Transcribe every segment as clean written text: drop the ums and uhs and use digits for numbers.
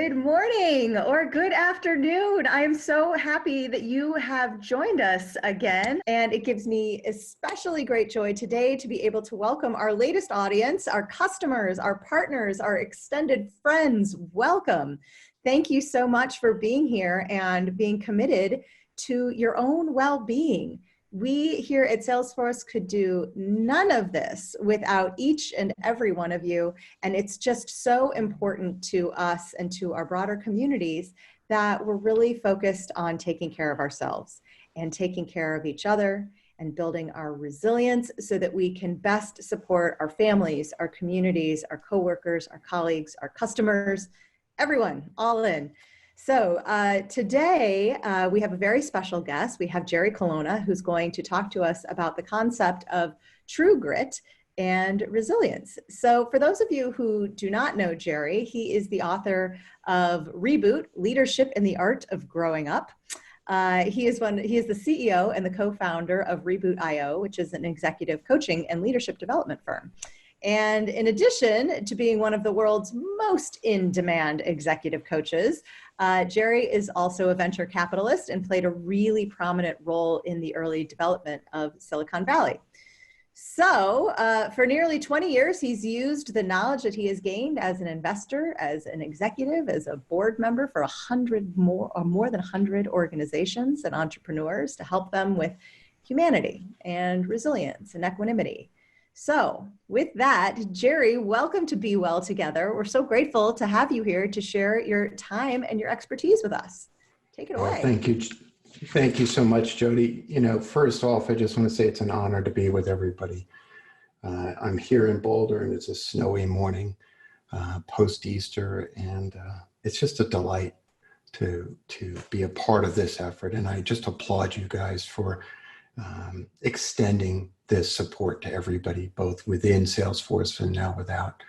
Good morning or good afternoon. I am so happy that you have joined us again. And it gives me especially great joy today to be able to welcome our latest audience, our customers, our partners, our extended friends. Welcome. Thank you so much for being here and being committed to your own well-being. We here at Salesforce could do none of this without each and every one of you. And it's just so important to us and to our broader communities that we're really focused on taking care of ourselves and taking care of each other and building our resilience so that we can best support our families, our communities, our coworkers, our colleagues, our customers, everyone, all in. So today we have a very special guest. We have Jerry Colonna, who's going to talk to us about the concept of true grit and resilience. So for those of you who do not know Jerry, he is the author of Reboot, Leadership in the Art of Growing Up. He is the CEO and the co-founder of Reboot I.O, which is an executive coaching and leadership development firm. And in addition to being one of the world's most in-demand executive coaches, Jerry is also a venture capitalist and played a really prominent role in the early development of Silicon Valley. So for nearly 20 years, he's used the knowledge that he has gained as an investor, as an executive, as a board member for more than 100 organizations and entrepreneurs to help them with humanity and resilience and equanimity. So with that, Jerry, welcome to Be Well Together. We're so grateful to have you here to share your time and your expertise with us. Take it away. Thank you. Thank you so much, Jody. You know, first off, I just want to say it's an honor to be with everybody. I'm here in Boulder and it's a snowy morning post-Easter, and it's just a delight to be a part of this effort. And I just applaud you guys for extending this support to everybody, both within Salesforce and now without.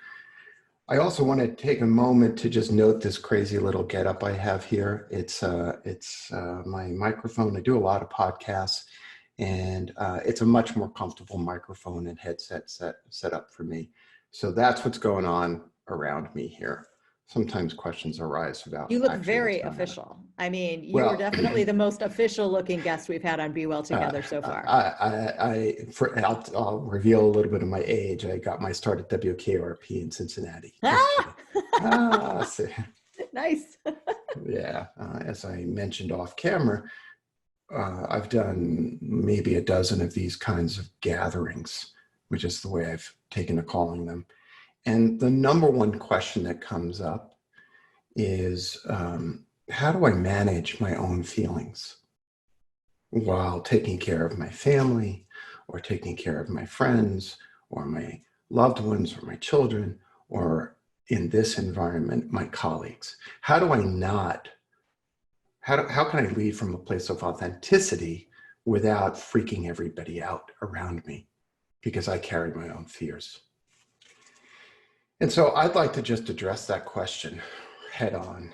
I also want to take a moment to just note this crazy little getup I have here. It's my microphone. I do a lot of podcasts, and it's a much more comfortable microphone and headset set up for me. So that's what's going on around me here. Sometimes questions arise about. You look very official. I mean, you were definitely the most official looking guest we've had on Be Well Together so far. I'll reveal a little bit of my age. I got my start at WKRP in Cincinnati. Nice. Yeah, as I mentioned off camera, I've done maybe a dozen of these kinds of gatherings, which is the way I've taken to calling them. And the number one question that comes up is, how do I manage my own feelings while taking care of my family or taking care of my friends or my loved ones or my children, or in this environment, my colleagues? How do I how can I lead from a place of authenticity without freaking everybody out around me because I carry my own fears? And so I'd like to just address that question head on.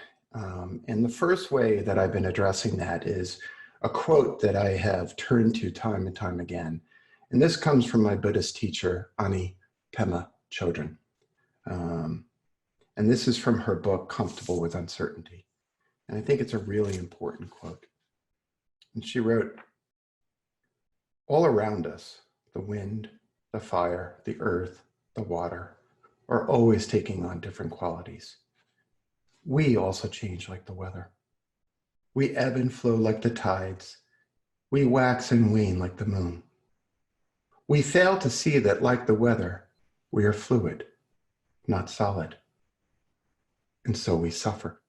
And the first way that I've been addressing that is a quote that I have turned to time and time again. And this comes from my Buddhist teacher, Ani Pema Chodron. And this is from her book, Comfortable with Uncertainty. And I think it's a really important quote. And she wrote, "All around us, the wind, the fire, the earth, the water, are always taking on different qualities. We also change like the weather. We ebb and flow like the tides. We wax and wane like the moon. We fail to see that, like the weather, we are fluid, not solid. And so we suffer.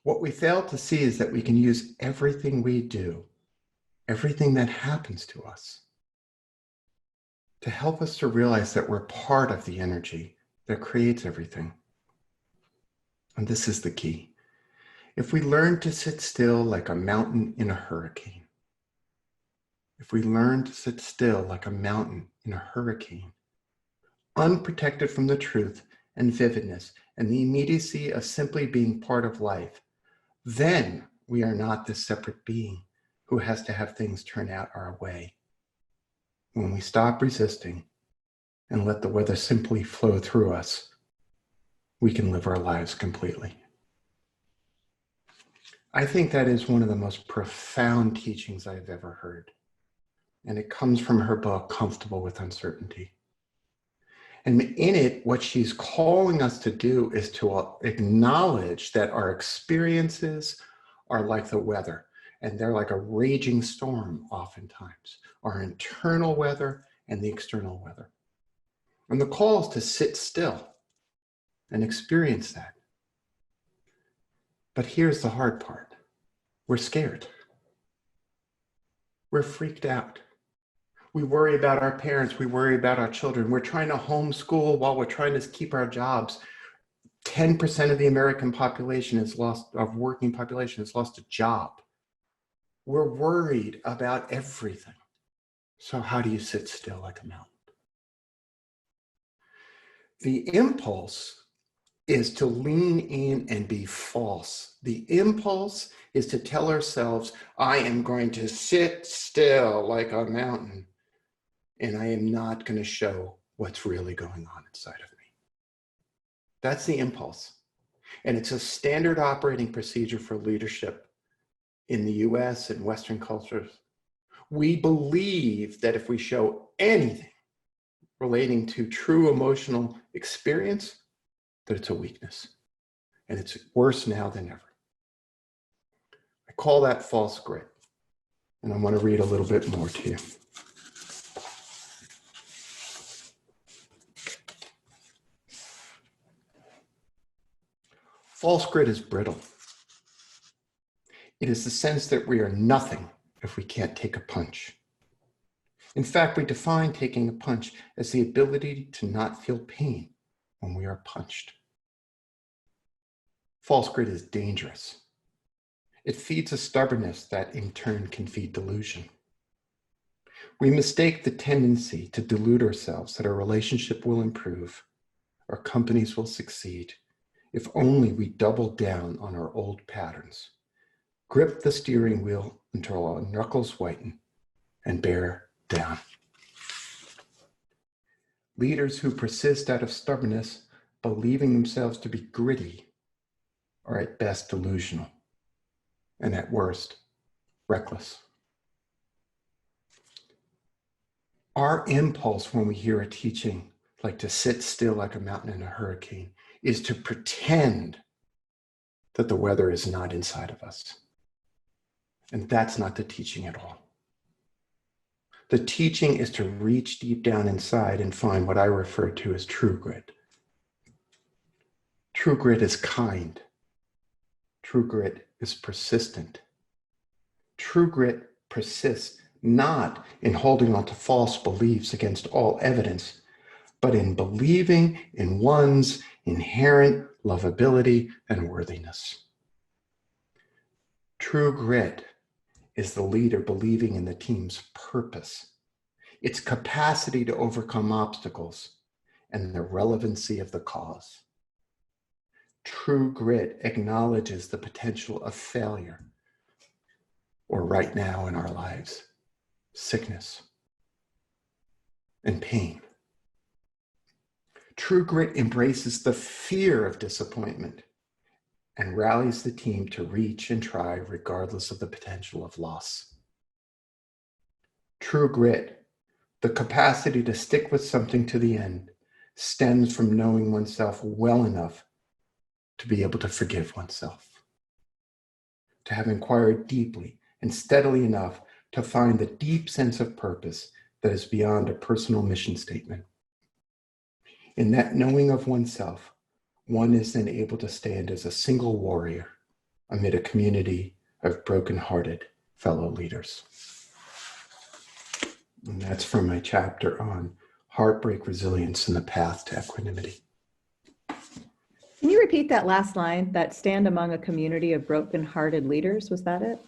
What we fail to see is that we can use everything we do, everything that happens to us, to help us to realize that we're part of the energy that creates everything. And this is the key. If we learn to sit still like a mountain in a hurricane, if we learn to sit still like a mountain in a hurricane, unprotected from the truth and vividness and the immediacy of simply being part of life, then we are not this separate being who has to have things turn out our way. When we stop resisting and let the weather simply flow through us, we can live our lives completely. I think that is one of the most profound teachings I've ever heard. And it comes from her book, Comfortable with Uncertainty. And in it, what she's calling us to do is to acknowledge that our experiences are like the weather, and they're like a raging storm oftentimes, our internal weather and the external weather. And the call is to sit still and experience that. But here's the hard part. We're scared. We're freaked out. We worry about our parents. We worry about our children. We're trying to homeschool while we're trying to keep our jobs. 10% of the American population is lost, of working population has lost a job. We're worried about everything. So how do you sit still like a mountain? The impulse is to lean in and be false. The impulse is to tell ourselves, I am going to sit still like a mountain, and I am not going to show what's really going on inside of me. That's the impulse. And it's a standard operating procedure for leadership in the US and Western cultures. We believe that if we show anything relating to true emotional experience, that it's a weakness. And it's worse now than ever. I call that false grit. And I want to read a little bit more to you. False grit is brittle. It is the sense that we are nothing if we can't take a punch. In fact, we define taking a punch as the ability to not feel pain when we are punched. False grit is dangerous. It feeds a stubbornness that in turn can feed delusion. We mistake the tendency to delude ourselves that our relationship will improve, our companies will succeed, if only we double down on our old patterns, grip the steering wheel until our knuckles whiten, and bear down. Leaders who persist out of stubbornness, believing themselves to be gritty, are at best delusional, and at worst, reckless. Our impulse when we hear a teaching like to sit still like a mountain in a hurricane is to pretend that the weather is not inside of us. And that's not the teaching at all. The teaching is to reach deep down inside and find what I refer to as true grit. True grit is kind. True grit is persistent. True grit persists not in holding on to false beliefs against all evidence, but in believing in one's inherent lovability and worthiness. True grit is the leader believing in the team's purpose, its capacity to overcome obstacles, and the relevancy of the cause. True grit acknowledges the potential of failure, or right now in our lives, sickness and pain. True grit embraces the fear of disappointment and rallies the team to reach and try regardless of the potential of loss. True grit, the capacity to stick with something to the end, stems from knowing oneself well enough to be able to forgive oneself, to have inquired deeply and steadily enough to find the deep sense of purpose that is beyond a personal mission statement. In that knowing of oneself, one is then able to stand as a single warrior amid a community of broken-hearted fellow leaders. And that's from my chapter on heartbreak, resilience, and the path to equanimity. Can you repeat that last line, that stand among a community of broken-hearted leaders? Was that it?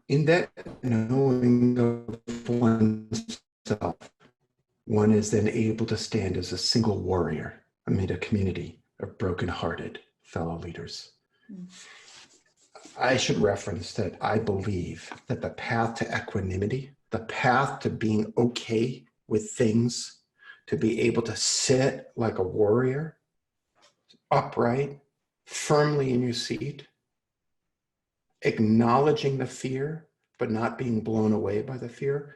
In that knowing of oneself, one is then able to stand as a single warrior amid a community of broken-hearted fellow leaders. I should reference that I believe that the path to equanimity, the path to being okay with things, to be able to sit like a warrior, upright, firmly in your seat, acknowledging the fear, but not being blown away by the fear,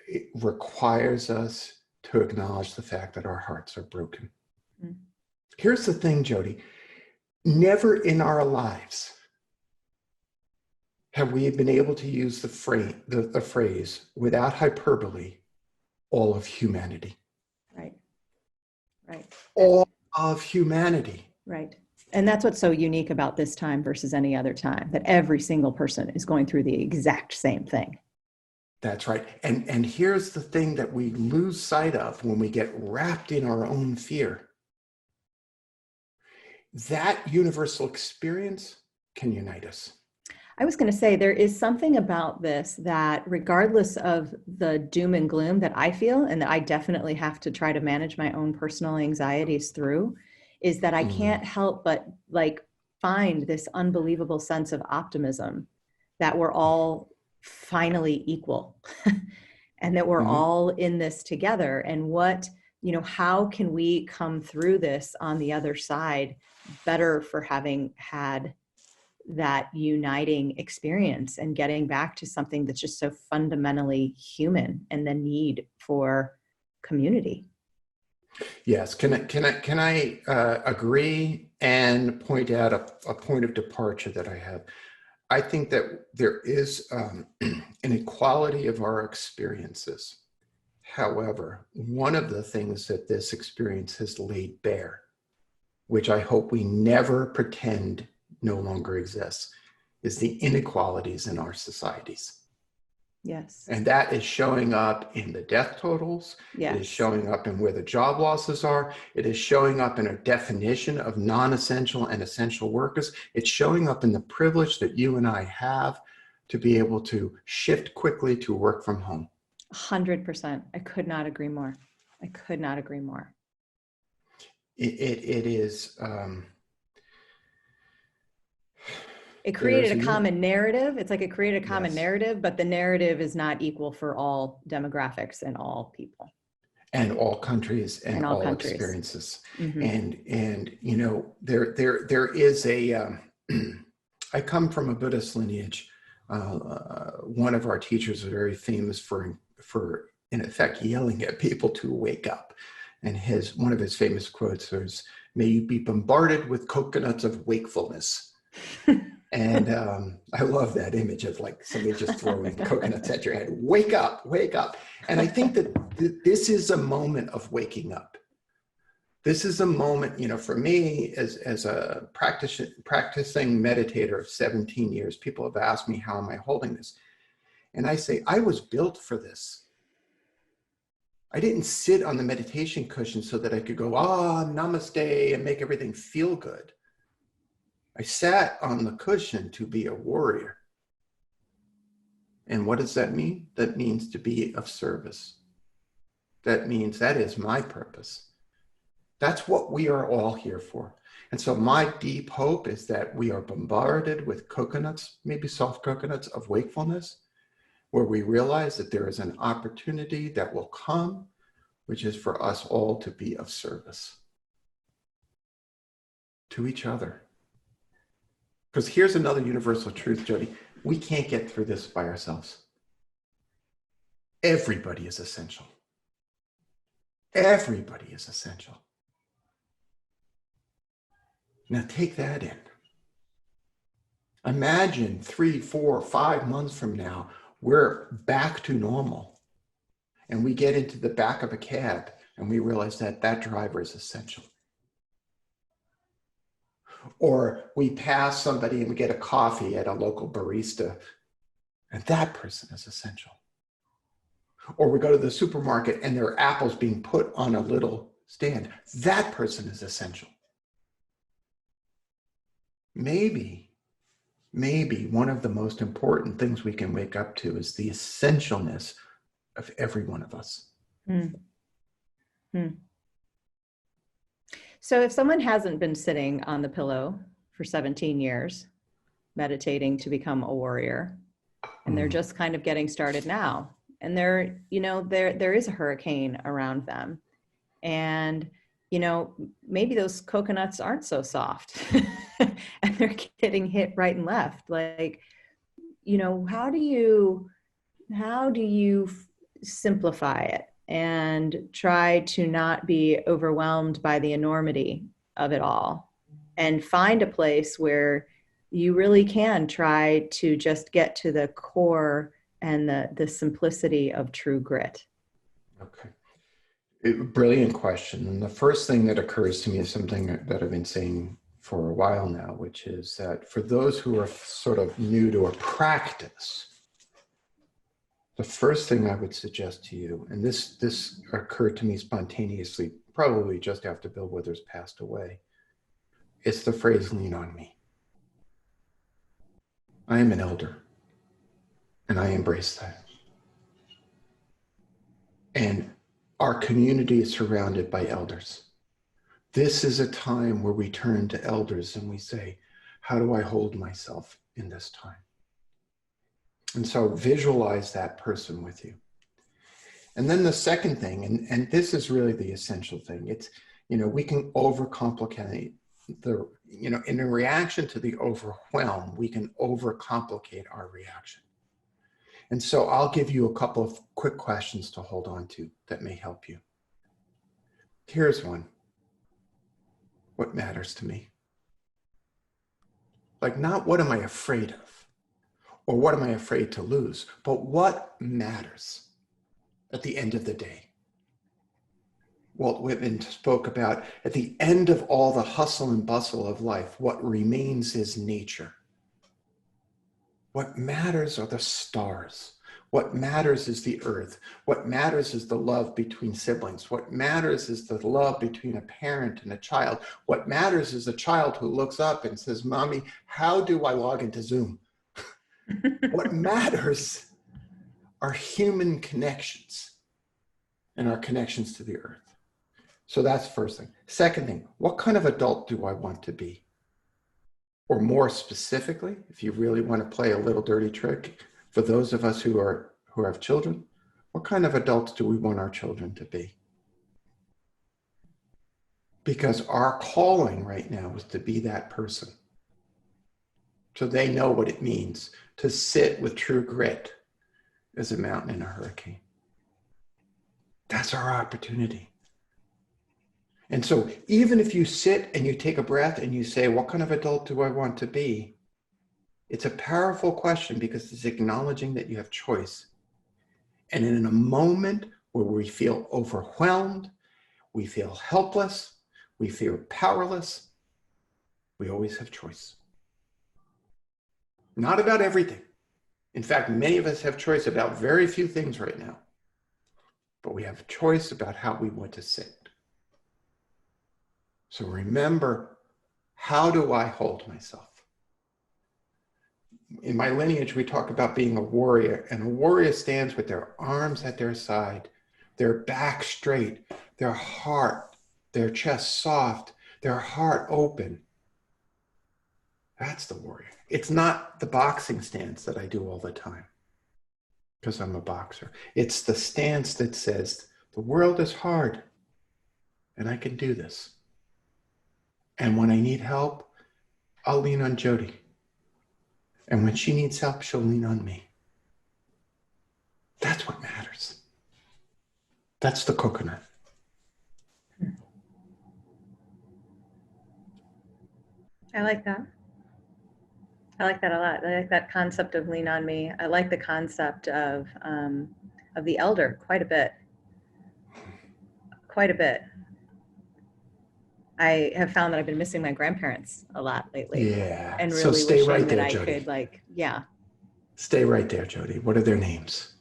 it requires us to acknowledge the fact that our hearts are broken. Mm. Here's the thing, Jody. Never in our lives have we been able to use the phrase without hyperbole, all of humanity. Right. Right. All of humanity. Right. And that's what's so unique about this time versus any other time, that every single person is going through the exact same thing. That's right. And here's the thing that we lose sight of when we get wrapped in our own fear. That universal experience can unite us. I was going to say, there is something about this that regardless of the doom and gloom that I feel, and that I definitely have to try to manage my own personal anxieties through, is that I can't help but find this unbelievable sense of optimism that we're all finally equal and that we're all in this together. And how can we come through this on the other side better for having had that uniting experience and getting back to something that's just so fundamentally human, and the need for community. Yes. Can I agree and point out a point of departure that I have? I think that there is an equality of our experiences. However, one of the things that this experience has laid bare, which I hope we never pretend no longer exists, is the inequalities in our societies. Yes. And that is showing up in the death totals. Yes. It is showing up in where the job losses are. It is showing up in a definition of non-essential and essential workers. It's showing up in the privilege that you and I have to be able to shift quickly to work from home. 100%. I could not agree more. I could not agree more. It is... It created a common narrative. It's like it created a common narrative, but the narrative is not equal for all demographics and all people. And all countries and all experiences. Mm-hmm. And there is I come from a Buddhist lineage. One of our teachers was very famous for in effect yelling at people to wake up. And one of his famous quotes was, "May you be bombarded with coconuts of wakefulness." And I love that image of somebody just throwing coconuts at your head. Wake up, wake up. And I think that this is a moment of waking up. This is a moment, for me as a practicing meditator of 17 years, people have asked me, how am I holding this? And I say, I was built for this. I didn't sit on the meditation cushion so that I could go, namaste, and make everything feel good. I sat on the cushion to be a warrior. And what does that mean? That means to be of service. That means that is my purpose. That's what we are all here for. And so my deep hope is that we are bombarded with coconuts, maybe soft coconuts of wakefulness, where we realize that there is an opportunity that will come, which is for us all to be of service to each other. Because here's another universal truth, Jody. We can't get through this by ourselves. Everybody is essential. Everybody is essential. Now take that in. Imagine 3, 4, 5 months from now, we're back to normal. And we get into the back of a cab and we realize that that driver is essential. Or we pass somebody and we get a coffee at a local barista, and that person is essential. Or we go to the supermarket and there are apples being put on a little stand. That person is essential. Maybe one of the most important things we can wake up to is the essentialness of every one of us. So if someone hasn't been sitting on the pillow for 17 years, meditating to become a warrior, and they're just kind of getting started now, and there is a hurricane around them, and maybe those coconuts aren't so soft and they're getting hit right and left. Like, how do you simplify it and try to not be overwhelmed by the enormity of it all, and find a place where you really can try to just get to the core and the simplicity of true grit? Okay. Brilliant question. And the first thing that occurs to me is something that I've been saying for a while now, which is that for those who are sort of new to a practice, the first thing I would suggest to you, and this occurred to me spontaneously, probably just after Bill Withers passed away, it's the phrase, lean on me. I am an elder, and I embrace that. And our community is surrounded by elders. This is a time where we turn to elders and we say, how do I hold myself in this time? And so visualize that person with you. And then the second thing, and this is really the essential thing, it's, we can overcomplicate in a reaction to the overwhelm, we can overcomplicate our reaction. And so I'll give you a couple of quick questions to hold on to that may help you. Here's one. What matters to me? Like, not what am I afraid of or what am I afraid to lose, but what matters at the end of the day? Walt Whitman spoke about, at the end of all the hustle and bustle of life, what remains is nature. What matters are the stars. What matters is the earth. What matters is the love between siblings. What matters is the love between a parent and a child. What matters is a child who looks up and says, Mommy, how do I log into Zoom? What matters are human connections and our connections to the earth. So that's the first thing. Second thing, what kind of adult do I want to be? Or more specifically, if you really want to play a little dirty trick, for those of us who have children, what kind of adults do we want our children to be? Because our calling right now is to be that person. So they know what it means to sit with true grit as a mountain in a hurricane. That's our opportunity. And so even if you sit and you take a breath and you say, what kind of adult do I want to be? It's a powerful question because it's acknowledging that you have choice. And in a moment where we feel overwhelmed, we feel helpless, we feel powerless, we always have choice. Not about everything. In fact, many of us have choice about very few things right now. But we have choice about how we want to sit. So remember, how do I hold myself? In my lineage, we talk about being a warrior, and a warrior stands with their arms at their side, their back straight, their heart, their chest soft, their heart open. That's the warrior. It's not the boxing stance that I do all the time because I'm a boxer. It's the stance that says, the world is hard and I can do this. And when I need help, I'll lean on Jody. And when she needs help, she'll lean on me. That's what matters. That's the coconut. I like that. I like that a lot. I like that concept of lean on me. I like the concept of the elder quite a bit. Quite a bit. I have found that I've been missing my grandparents a lot lately. Yeah. And really so stay wishing right there, that I Jody. could yeah. Stay right there, Jody. What are their names?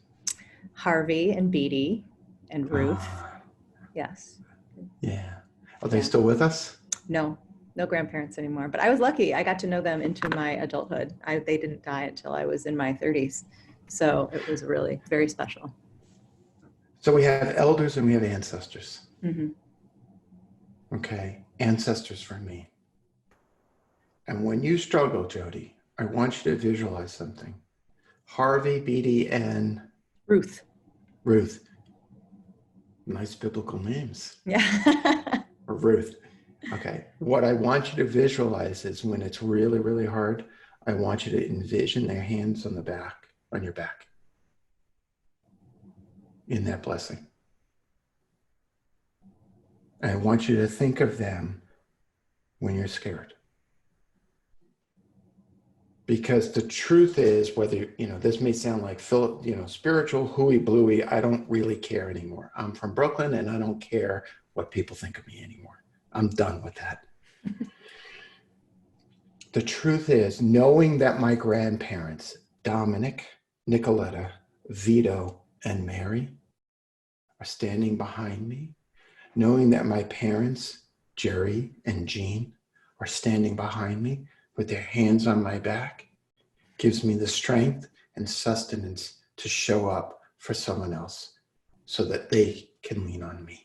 Harvey and Beatty and Ruth. Yes. Yeah. Are they still with us? No grandparents anymore. But I was lucky. I got to know them into my adulthood. They didn't die until I was in my 30s. So it was really very special. So we have elders and we have ancestors. Mm-hmm. Okay. Ancestors for me. And when you struggle, Jody, I want you to visualize something. Harvey, Beatty, and Ruth. Nice biblical names. Yeah. or Ruth. Okay. What I want you to visualize is when it's really, really hard, I want you to envision their hands on your back, in that blessing. And I want you to think of them when you're scared. Because the truth is, whether, this may sound like spiritual hooey bluey, I don't really care anymore. I'm from Brooklyn and I don't care what people think of me anymore. I'm done with that. The truth is, knowing that my grandparents, Dominic, Nicoletta, Vito, and Mary, are standing behind me, knowing that my parents, Jerry and Jean, are standing behind me with their hands on my back, gives me the strength and sustenance to show up for someone else so that they can lean on me.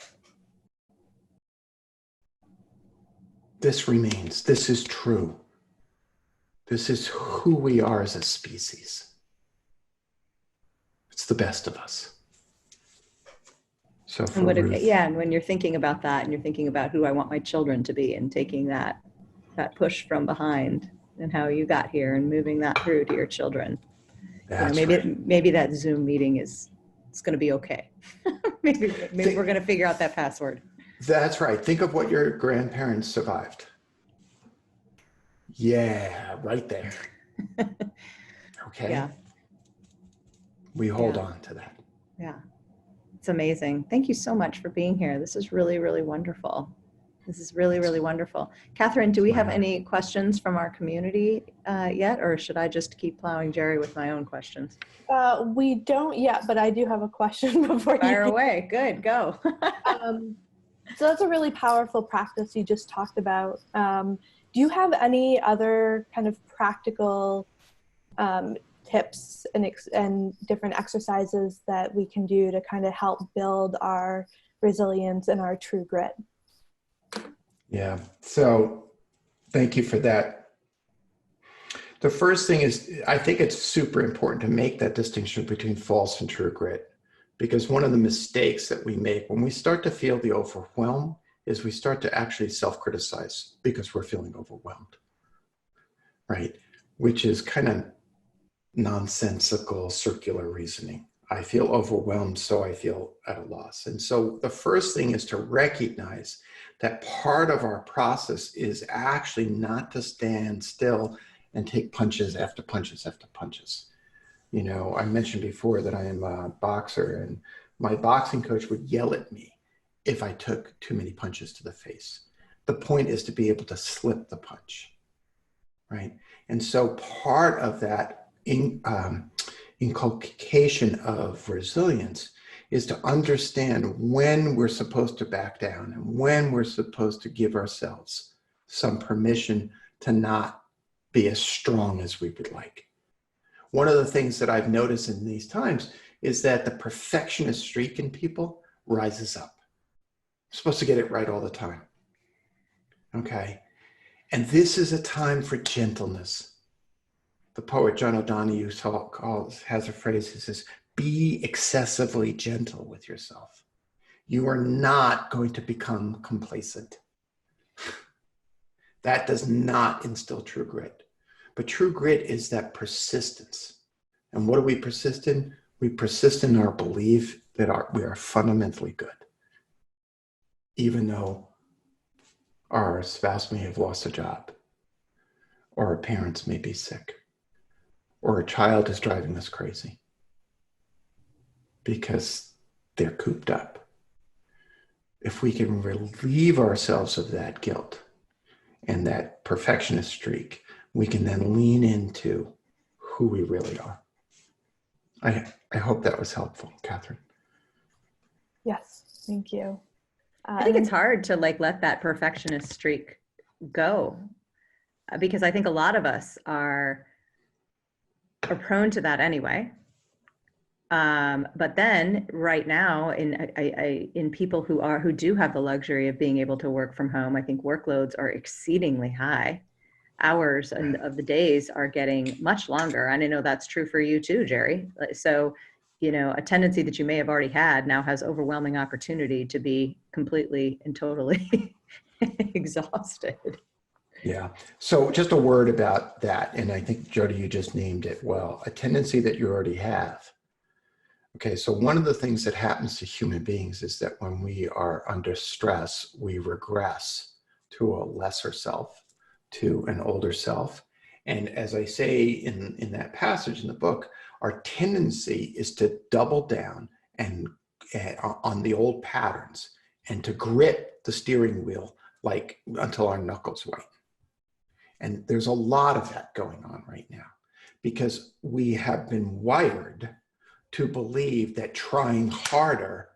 This remains. This is true. This is who we are as a species. It's the best of us. So for Ruth, and when you're thinking about that and you're thinking about who I want my children to be and taking that push from behind and how you got here and moving that through to your children. Maybe that Zoom meeting it's going to be okay. maybe we're going to figure out that password. That's right. Think of what your grandparents survived. Yeah, right there. Okay. Yeah. We hold on to that. Yeah. It's amazing. Thank you so much for being here. This is really, really wonderful. This is really, really wonderful. Catherine, do we have any questions from our community yet, or should I just keep plowing Jerry with my own questions? We don't yet, but I do have a question before you. Fire away. Good, go. So that's a really powerful practice you just talked about. Do you have any other kind of practical tips and different exercises that we can do to kind of help build our resilience and our true grit? Yeah, so thank you for that. The first thing is, I think it's super important to make that distinction between false and true grit, because one of the mistakes that we make when we start to feel the overwhelm is we start to actually self-criticize because we're feeling overwhelmed, right? Which is kind of nonsensical circular reasoning. I feel overwhelmed, so I feel at a loss. And so the first thing is to recognize that part of our process is actually not to stand still and take punches after punches after punches. I mentioned before that I am a boxer, and my boxing coach would yell at me if I took too many punches to the face. The point is to be able to slip the punch, right? And so part of that inculcation of resilience is to understand when we're supposed to back down and when we're supposed to give ourselves some permission to not be as strong as we would like. One of the things that I've noticed in these times is that the perfectionist streak in people rises up. We're supposed to get it right all the time. Okay? And this is a time for gentleness. The poet John O'Donohue has a phrase that says, be excessively gentle with yourself. You are not going to become complacent. That does not instill true grit. But true grit is that persistence. And what do we persist in? We persist in our belief that we are fundamentally good. Even though our spouse may have lost a job, or our parents may be sick, or a child is driving us crazy because they're cooped up. If we can relieve ourselves of that guilt and that perfectionist streak, we can then lean into who we really are. I hope that was helpful, Catherine. Yes, thank you. I think it's hard to let that perfectionist streak go, because I think a lot of us are prone to that anyway. But then right now in people who do have the luxury of being able to work from home, I think workloads are exceedingly high. Hours of the days are getting much longer. And I know that's true for you too, Jerry. So, a tendency that you may have already had now has overwhelming opportunity to be completely and totally Exhausted. Yeah. So just a word about that. And I think, Jody, you just named it well, a tendency that you already have. Okay. So one of the things that happens to human beings is that when we are under stress, we regress to a lesser self, to an older self. And as I say in that passage in the book, our tendency is to double down and on the old patterns and to grip the steering wheel like until our knuckles whiten. And there's a lot of that going on right now because we have been wired to believe that trying harder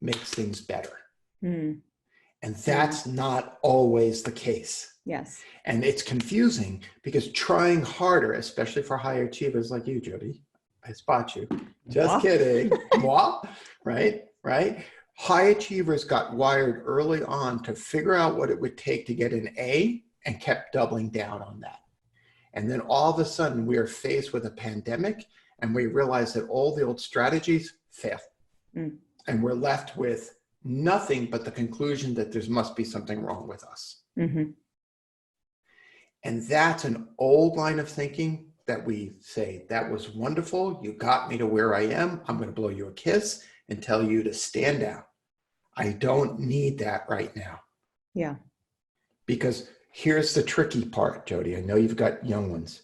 makes things better. Mm. And that's not always the case. Yes. And it's confusing because trying harder, especially for high achievers like you, Jody, I spot you. Just Moi. kidding. Moi, right? High achievers got wired early on to figure out what it would take to get an A and kept doubling down on that. And then all of a sudden we are faced with a pandemic and we realize that all the old strategies fail. Mm. And we're left with nothing but the conclusion that there must be something wrong with us. Mm-hmm. And that's an old line of thinking that we say, that was wonderful. You got me to where I am. I'm going to blow you a kiss and tell you to stand down. I don't need that right now. Yeah. Because here's the tricky part, Jody. I know you've got young ones.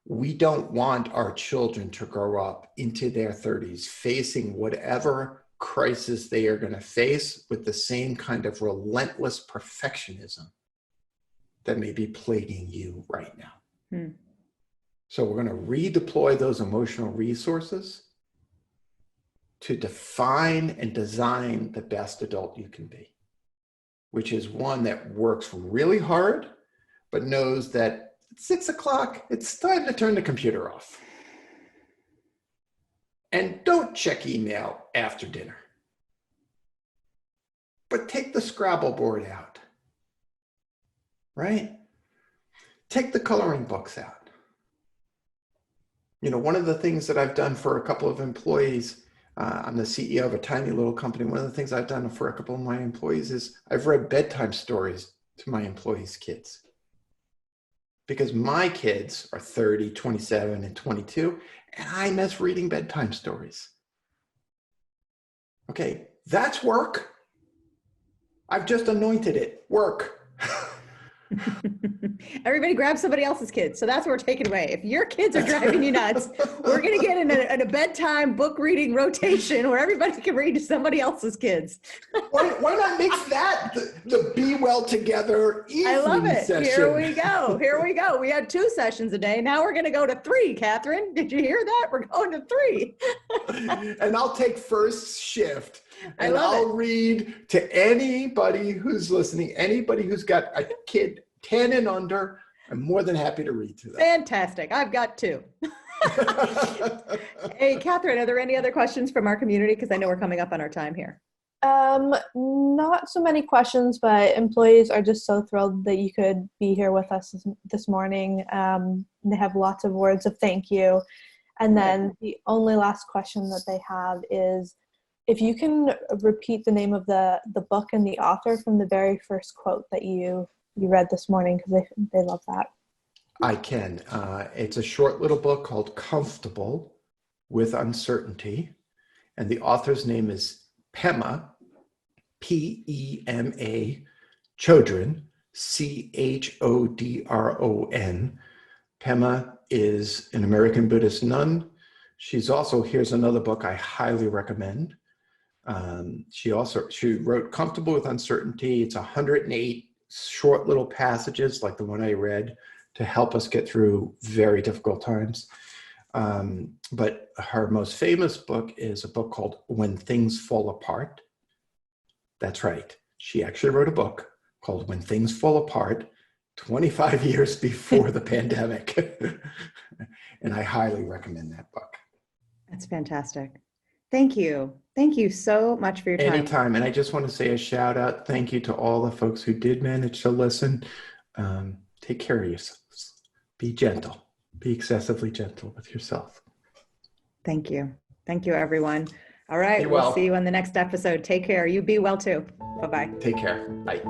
We don't want our children to grow up into their 30s facing whatever crisis they are going to face with the same kind of relentless perfectionism that may be plaguing you right now. Hmm. So we're going to redeploy those emotional resources to define and design the best adult you can be, which is one that works really hard, but knows that at 6 o'clock, it's time to turn the computer off. And don't check email after dinner. But take the Scrabble board out, right? Take the coloring books out. You know, one of the things that I've done for a couple of employees, I'm the CEO of a tiny little company. One of the things I've done for a couple of my employees is I've read bedtime stories to my employees' kids. Because my kids are 30, 27, and 22, and I miss reading bedtime stories. Okay, that's work. I've just anointed it. Work. Everybody grab somebody else's kids. So that's what we're taking away. If your kids are driving you nuts, we're going to get in a bedtime book reading rotation where everybody can read to somebody else's kids. Why not mix that, the Be Well Together evening session? I love it. Session. Here we go. We had 2 sessions a day. Now we're going to go to 3, Catherine. Did you hear that? We're going to 3. And I'll take first shift. And I'll read to anybody who's listening, anybody who's got a kid 10 and under. I'm more than happy to read to them. Fantastic. I've got 2. Hey, Catherine, are there any other questions from our community? Because I know we're coming up on our time here. Not so many questions, but employees are just so thrilled that you could be here with us this morning. They have lots of words of thank you. And then the only last question that they have is, if you can repeat the name of the book and the author from the very first quote that you read this morning, because they love that. I can. It's a short little book called Comfortable with Uncertainty. And the author's name is Pema, P-E-M-A, Chodron, C-H-O-D-R-O-N. Pema is an American Buddhist nun. She's also, here's another book I highly recommend. She wrote Comfortable with Uncertainty. It's 108 short little passages like the one I read to help us get through very difficult times. But her most famous book is a book called When Things Fall Apart. That's right. She actually wrote a book called When Things Fall Apart 25 years before the pandemic. And I highly recommend that book. That's fantastic. Thank you. Thank you so much for your time. Anytime. And I just want to say a shout out. Thank you to all the folks who did manage to listen. Take care of yourselves. Be gentle. Be excessively gentle with yourself. Thank you. Thank you, everyone. All right. You're we'll welcome. See you on the next episode. Take care. You be well too. Bye-bye. Take care. Bye.